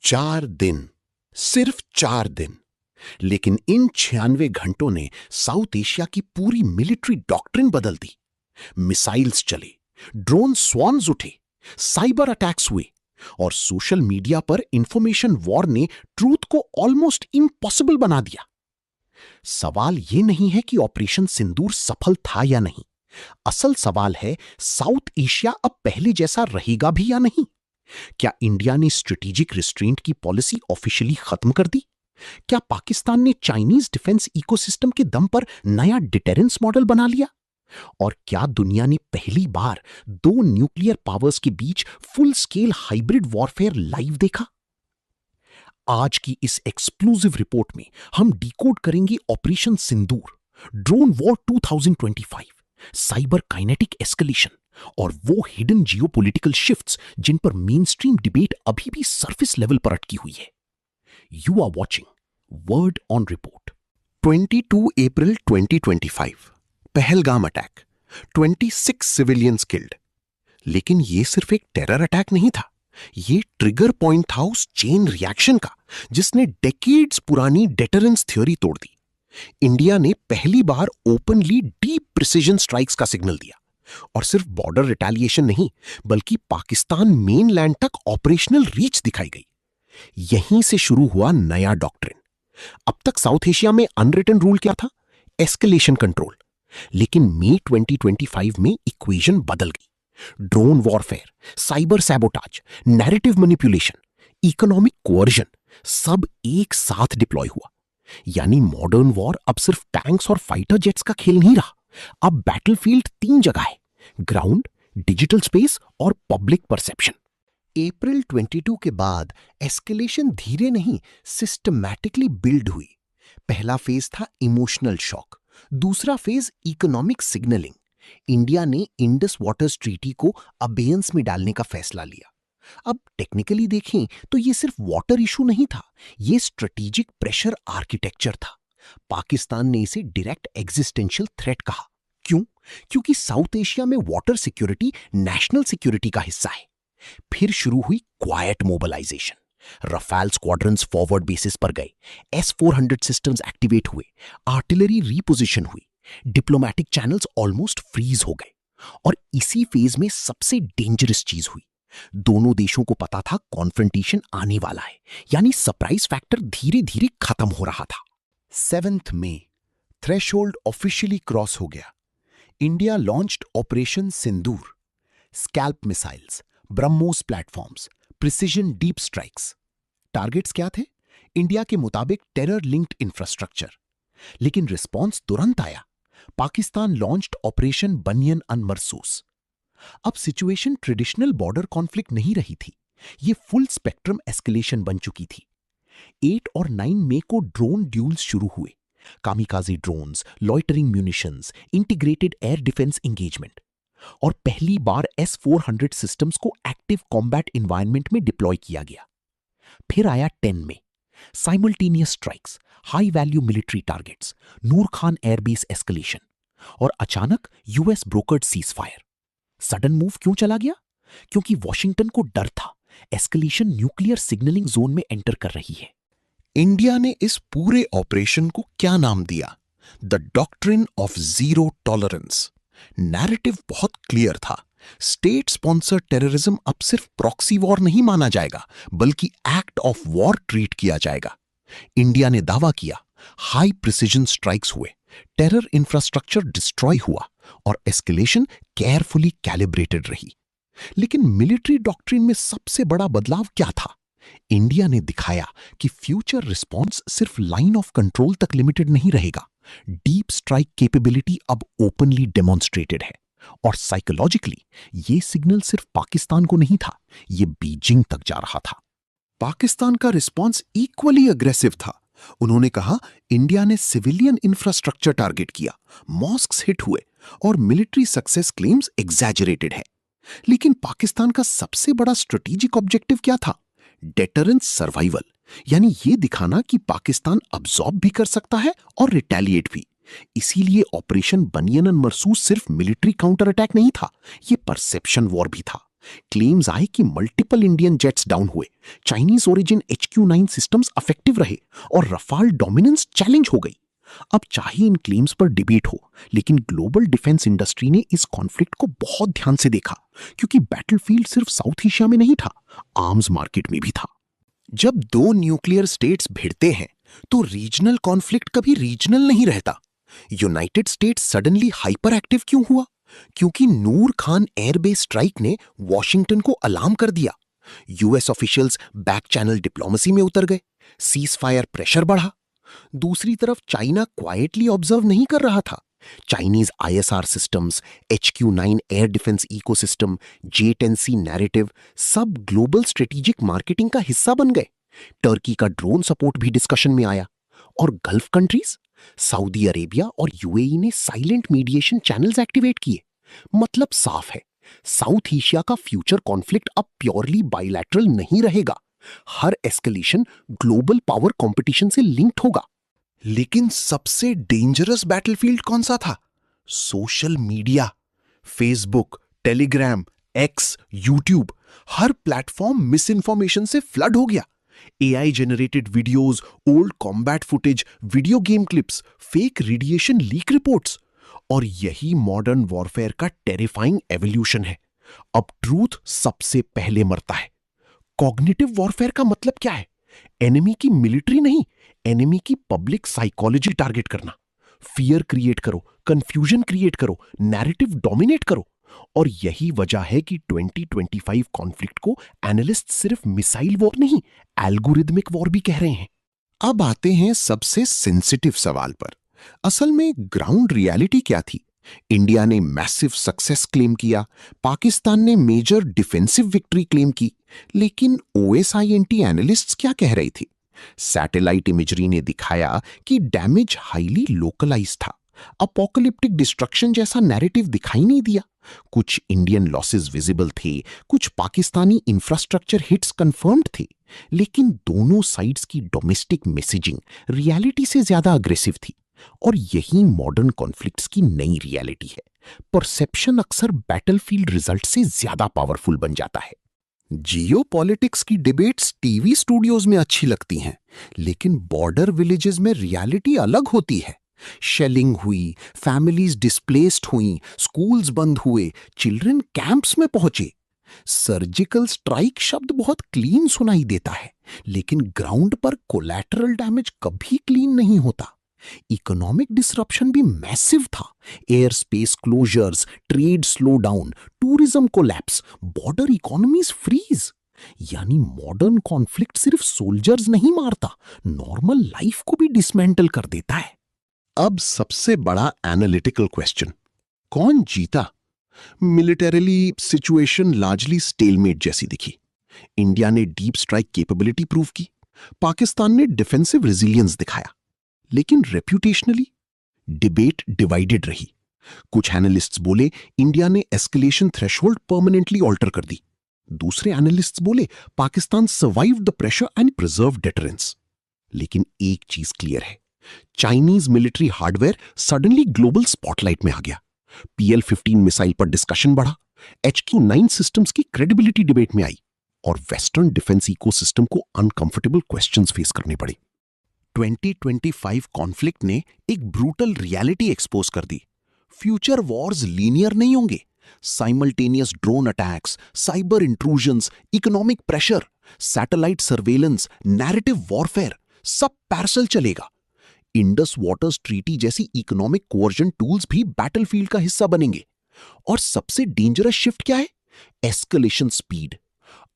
4 दिन, सिर्फ 4 दिन। लेकिन इन 96 घंटों ने साउथ एशिया की पूरी मिलिट्री डॉक्ट्रिन बदल दी। मिसाइल्स चले, ड्रोन स्वॉर्म्स उठे, साइबर अटैक्स हुए और सोशल मीडिया पर इंफॉर्मेशन वॉर ने ट्रूथ को ऑलमोस्ट इम्पॉसिबल बना दिया। सवाल यह नहीं है कि ऑपरेशन सिंदूर सफल था या नहीं। असल सवाल है, साउथ एशिया अब पहले जैसा रहेगा भी या नहीं? क्या इंडिया ने स्ट्रेटेजिक रिस्ट्रेंट की पॉलिसी ऑफिशियली खत्म कर दी? क्या पाकिस्तान ने चाइनीज डिफेंस इकोसिस्टम के दम पर नया डिटेरेंस मॉडल बना लिया? और क्या दुनिया ने पहली बार 2 न्यूक्लियर पावर्स के बीच full scale hybrid warfare live देखा? आज की इस एक्सक्लूसिव रिपोर्ट में हम डिकोड करेंगे operation Sindoor, drone war 2025, cyber kinetic escalation और वो हिडन जियोपॉलिटिकल शिफ्ट्स जिन पर मेनस्ट्रीम डिबेट अभी भी सरफेस लेवल पर अटकी हुई है। You are watching word on report. 22 April 2025, Pahalgam attack, 26 civilians killed. लेकिन यह सिर्फ एक टेरर अटैक नहीं था, यह ट्रिगर पॉइंट था उस चेन रिएक्शन का जिसने डेकेड्स पुरानी डेटरेंस थ्योरी तोड़ दी। इंडिया ने पहली बार ओपनली डीप प्रिसिजन स्ट्राइक्स का सिग्नल दिया और सिर्फ बॉर्डर रिटेलिएशन नहीं बल्कि पाकिस्तान मेनलैंड तक ऑपरेशनल रीच दिखाई गई। यहीं से शुरू हुआ नया डॉक्ट्रिन। अब तक साउथ एशिया में अनरिटन रूल क्या था? Escalation control. लेकिन मई 2025 में इक्वेशन बदल गई। Drone warfare, cyber sabotage, narrative manipulation, economic coercion सब एक साथ डिप्लॉय हुआ। यानी मॉडर्न वॉर अब सिर्फ टैंक्स और फाइटर जेट्स का खेल नहीं रहा। अब बैटलफील्ड 3 जगह है: ग्राउंड, डिजिटल स्पेस और पब्लिक परसेप्शन। अप्रैल 22 के बाद एस्केलेशन धीरे नहीं सिस्टमैटिकली बिल्ड हुई। पहला फेज था इमोशनल शॉक, दूसरा फेज इकोनॉमिक सिग्नलिंग। इंडिया ने इंडस वाटर्स ट्रीटी को अबेयंस में डालने का फैसला लिया। अब टेक्निकली देखें तो यह सिर्फ वाटर इशू नहीं था, यह स्ट्रेटेजिक प्रेशर आर्किटेक्चर था। पाकिस्तान ने इसे डायरेक्ट एग्जिस्टेंशियल थ्रेट कहा। क्यों? क्योंकि साउथ एशिया में वाटर सिक्योरिटी नेशनल सिक्योरिटी का हिस्सा है। फिर शुरू हुई quiet mobilisation. Rafale squadrons forward basis पर गए, S-400 सिस्टम्स एक्टिवेट हुए, आर्टिलरी रीपोजिशन हुई, डिप्लोमैटिक चैनल्स ऑलमोस्ट फ्रीज हो गए। और इसी फेज में सबसे डेंजरस चीज हुई। दोनों देशों को पता था कॉन्फ्रंटेशन आने वाला है, यानी सरप्राइज फैक्टर धीरे धीरे खत्म हो रहा था। 7 मई, थ्रेशोल्ड ऑफिशियली क्रॉस हो गया। India launched operation Sindoor. SCALP missiles, BrahMos platforms, precision deep strikes. Targets क्या थे? इंडिया के मुताबिक टेरर लिंक्ड इंफ्रास्ट्रक्चर। लेकिन रिस्पॉन्स तुरंत आया। पाकिस्तान लॉन्च्ड ऑपरेशन बनियन अनमरसूस। अब सिचुएशन ट्रेडिशनल बॉर्डर कॉन्फ्लिक्ट नहीं रही थी, यह फुल स्पेक्ट्रम एस्केलेशन बन चुकी थी। 8 और 9 मई को ड्रोन ड्यूल्स शुरू हुए। Kamikaze drones, loitering munitions, integrated air defence engagement. और पहली बार S-400 सिस्टम्स को एक्टिव कॉम्बैट एनवायरनमेंट में डिप्लॉय किया गया। फिर आया 10 में, simultaneous strikes, high value military targets, Noor Khan airbase escalation और अचानक US brokered ceasefire. Sudden move क्यों चला गया? क्योंकि वॉशिंगटन को डर था एस्केलेशन न्यूक्लियर सिग्नलिंग जोन में एंटर कर रही है। इंडिया ने इस पूरे ऑपरेशन को क्या नाम दिया? The doctrine of zero tolerance. Narrative बहुत क्लियर था, स्टेट स्पॉन्सर्ड टेररिज्म अब सिर्फ प्रॉक्सी वॉर नहीं माना जाएगा बल्कि एक्ट ऑफ वॉर ट्रीट किया जाएगा। इंडिया ने दावा किया, हाई प्रिसिजन स्ट्राइक्स हुए, टेरर इंफ्रास्ट्रक्चर डिस्ट्रॉय हुआ और एस्केलेशन केयरफुली कैलिब्रेटेड रही। लेकिन मिलिट्री डॉक्ट्रिन में सबसे बड़ा बदलाव क्या था? इंडिया ने दिखाया कि फ्यूचर रिस्पॉन्स सिर्फ लाइन ऑफ कंट्रोल तक लिमिटेड नहीं रहेगा। डीप स्ट्राइक कैपेबिलिटी अब ओपनली डेमोन्स्ट्रेटेड है। और साइकोलॉजिकली यह सिग्नल सिर्फ पाकिस्तान को नहीं था, यह बीजिंग तक जा रहा था। पाकिस्तान का रिस्पॉन्स इक्वली अग्रेसिव था। उन्होंने कहा, इंडिया ने सिविलियन इंफ्रास्ट्रक्चर टारगेट किया, मॉस्क्स हिट हुए और मिलिट्री सक्सेस क्लेम्स एग्जैजरेटेड है। लेकिन पाकिस्तान का सबसे बड़ा स्ट्रेटेजिक ऑब्जेक्टिव क्या था? डेटरेंस सर्वाइवल, यानी यह दिखाना कि पाकिस्तान अब्सॉर्ब भी कर सकता है और रिटेलिएट भी। इसीलिए ऑपरेशन बनियन एंड मरसूस सिर्फ मिलिट्री काउंटर अटैक नहीं था, यह परसेप्शन वॉर भी था। क्लेम्स आए कि मल्टीपल इंडियन जेट्स डाउन हुए, Chinese origin HQ-9 systems affective रहे और रफाल डोमिनेंस चैलेंज हो गई। अब चाहे इन क्लेम्स पर डिबेट हो, लेकिन ग्लोबल डिफेंस इंडस्ट्री ने इस कॉन्फ्लिक्ट को बहुत ध्यान से देखा, क्योंकि बैटलफील्ड सिर्फ साउथ एशिया में नहीं था, आर्म्स मार्केट में भी था। जब दो न्यूक्लियर स्टेट्स भिड़ते हैं तो रीजनल कॉन्फ्लिक्ट कभी रीजनल नहीं रहता। United states suddenly hyper active क्यों हुआ? क्योंकि नूर खान एयरबेस स्ट्राइक ने वॉशिंगटन को अलार्म कर दिया। US officials back channel diplomacy में उतर गए, सीज फायर प्रेशर बढ़ा। दूसरी तरफ चाइना क्वाइटली ऑब्जर्व नहीं कर रहा था। Chinese ISR systems, HQ-9 air defence ecosystem, J-10C narrative सब ग्लोबल स्ट्रेटेजिक मार्केटिंग का हिस्सा बन गए। टर्की का ड्रोन सपोर्ट भी डिस्कशन में आया। और गल्फ कंट्रीज, सऊदी अरेबिया और UAE ने साइलेंट मीडिएशन चैनल्स एक्टिवेट किए। मतलब साफ है, साउथ एशिया का फ्यूचर कॉन्फ्लिक्ट अब प्योरली बाइलैटरल नहीं रहेगा। हर एस्केलेशन ग्लोबल पावर कंपटीशन से लिंक्ड होगा। लेकिन सबसे डेंजरस बैटलफील्ड कौन सा था? Social media. Facebook, Telegram, X, YouTube, हर प्लेटफॉर्म मिस इन्फॉर्मेशन से फ्लड हो गया। AI generated videos, old combat footage, video game clips, fake radiation leak reports. और यही मॉडर्न वॉरफेयर का टेरिफाइंग एवोल्यूशन है। अब ट्रूथ सबसे पहले मरता है। कॉग्निटिव वॉरफेयर का मतलब क्या है? एनिमी की मिलिट्री नहीं, एनिमी की पब्लिक साइकोलॉजी टारगेट करना। फियर क्रिएट करो, कंफ्यूजन क्रिएट करो, नैरेटिव डोमिनेट करो। और यही वजह है कि 2025 कॉन्फ्लिक्ट को एनालिस्ट सिर्फ मिसाइल वॉर नहीं, एल्गोरिदमिक वॉर भी कह रहे हैं। अब आते हैं सबसे सेंसिटिव सवाल पर। असल में ग्राउंड रियलिटी क्या थी? इंडिया ने मैसिव सक्सेस क्लेम किया, पाकिस्तान ने मेजर डिफेंसिव विक्ट्री क्लेम की, लेकिन OSINT एनालिस्ट्स क्या कह रही थी? सैटेलाइट इमेजरी ने दिखाया कि डैमेज हाईली लोकलाइज था। अपोकलिप्टिक डिस्ट्रक्शन जैसा नैरेटिव दिखाई नहीं दिया। कुछ इंडियन लॉसेस विजिबल थे, कुछ पाकिस्तानी इंफ्रास्ट्रक्चर हिट्स कंफर्म्ड थे, लेकिन दोनों साइड्स की डोमेस्टिक मैसेजिंग रियलिटी से ज्यादा अग्रेसिव थी। और यही मॉडर्न कॉन्फ्लिक्ट्स की नई रियलिटी है। परसेप्शन अक्सर बैटलफील्ड रिजल्ट से ज्यादा पावरफुल बन जाता है। जियोपॉलिटिक्स की डिबेट्स टीवी स्टूडियोज में अच्छी लगती हैं, लेकिन बॉर्डर विलेजेस में रियलिटी अलग होती है। शेलिंग हुई, फैमिलीज डिस्प्लेस्ड हुई, स्कूल्स बंद हुए, चिल्ड्रन कैंप्स में पहुंचे। सर्जिकल स्ट्राइक शब्द बहुत क्लीन सुनाई देता है, लेकिन ग्राउंड पर कोलैटरल डैमेज कभी क्लीन नहीं होता। इकोनॉमिक डिसरप्शन भी मैसिव था। Air space closures, trade slow down, tourism collapse, border economies freeze. यानी मॉडर्न कॉन्फ्लिक्ट सिर्फ सोल्जर्स नहीं मारता, नॉर्मल लाइफ को भी डिसमेंटल कर देता है। अब सबसे बड़ा एनालिटिकल क्वेश्चन, कौन जीता? मिलिटरीली सिचुएशन लार्जली स्टेलमेट जैसी दिखी। इंडिया ने डीप स्ट्राइक कैपेबिलिटी प्रूव की, पाकिस्तान ने डिफेंसिव रेजिलियंस दिखाया। लेकिन रेप्यूटेशनली डिबेट डिवाइडेड रही। कुछ एनालिस्ट्स बोले इंडिया ने एस्केलेशन थ्रेशोल्ड परमानेंटली ऑल्टर कर दी। दूसरे एनालिस्ट्स बोले Pakistan survived the pressure and preserve deterrence. लेकिन एक चीज क्लियर है, Chinese military hardware suddenly global spotlight में आ गया। PL-15 मिसाइल पर डिस्कशन बढ़ा, HQ-9 सिस्टम्स की क्रेडिबिलिटी डिबेट में आई, और वेस्टर्न डिफेंस इकोसिस्टम को अनकंफर्टेबल क्वेश्चंस फेस करने पड़े। 2025 कॉन्फ्लिक्ट ने एक ब्रूटल रियलिटी एक्सपोज कर दी। फ्यूचर वॉर्स लीनियर नहीं होंगे। Simultaneous drone attacks, cyber intrusions, economic pressure, satellite surveillance, narrative warfare सब पैरेलल चलेगा। इंडस वाटर्स ट्रीटी जैसी इकोनॉमिक कोवर्जन टूल्स भी बैटलफील्ड का हिस्सा बनेंगे। और सबसे डेंजरस शिफ्ट क्या है? Escalation speed.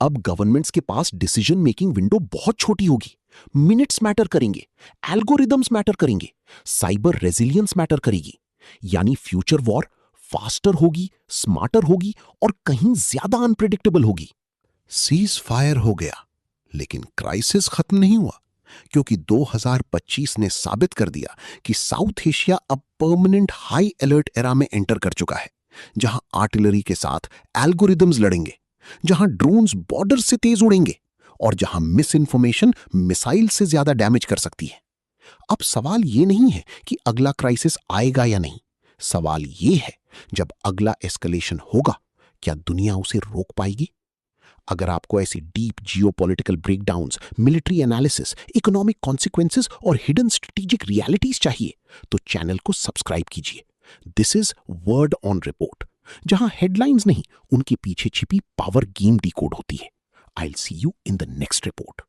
अब गवर्नमेंट्स के पास डिसीजन मेकिंग विंडो बहुत छोटी होगी। मिनट्स मैटर करेंगे, एल्गोरिदम्स मैटर करेंगे, साइबर रेजिलियंस मैटर करेगी। यानी फ्यूचर वॉर फास्टर होगी, स्मार्टर होगी और कहीं ज्यादा अनप्रेडिक्टेबल होगी। सीज फायर हो गया, लेकिन क्राइसिस खत्म नहीं हुआ, क्योंकि 2025 ने साबित कर दिया कि साउथ एशिया अब परमानेंट हाई अलर्ट एरा में एंटर कर चुका है, जहां आर्टिलरी के साथ एल्गोरिदम्स लड़ेंगे, जहां ड्रोन्स बॉर्डर से तेज उड़ेंगे और जहां मिस इन्फॉर्मेशन मिसाइल से ज्यादा डैमेज कर सकती है। अब सवाल यह नहीं है कि अगला क्राइसिस आएगा या नहीं, सवाल यह है जब अगला एस्केलेशन होगा, क्या दुनिया उसे रोक पाएगी? अगर आपको ऐसी deep geopolitical breakdowns, military analysis, economic consequences और हिडन स्ट्रेटेजिक रियलिटीज चाहिए तो चैनल को सब्सक्राइब कीजिए। This is word on report, जहां हेडलाइंस नहीं, उनके पीछे छिपी पावर गेम डिकोड होती है। I will see you in the next report.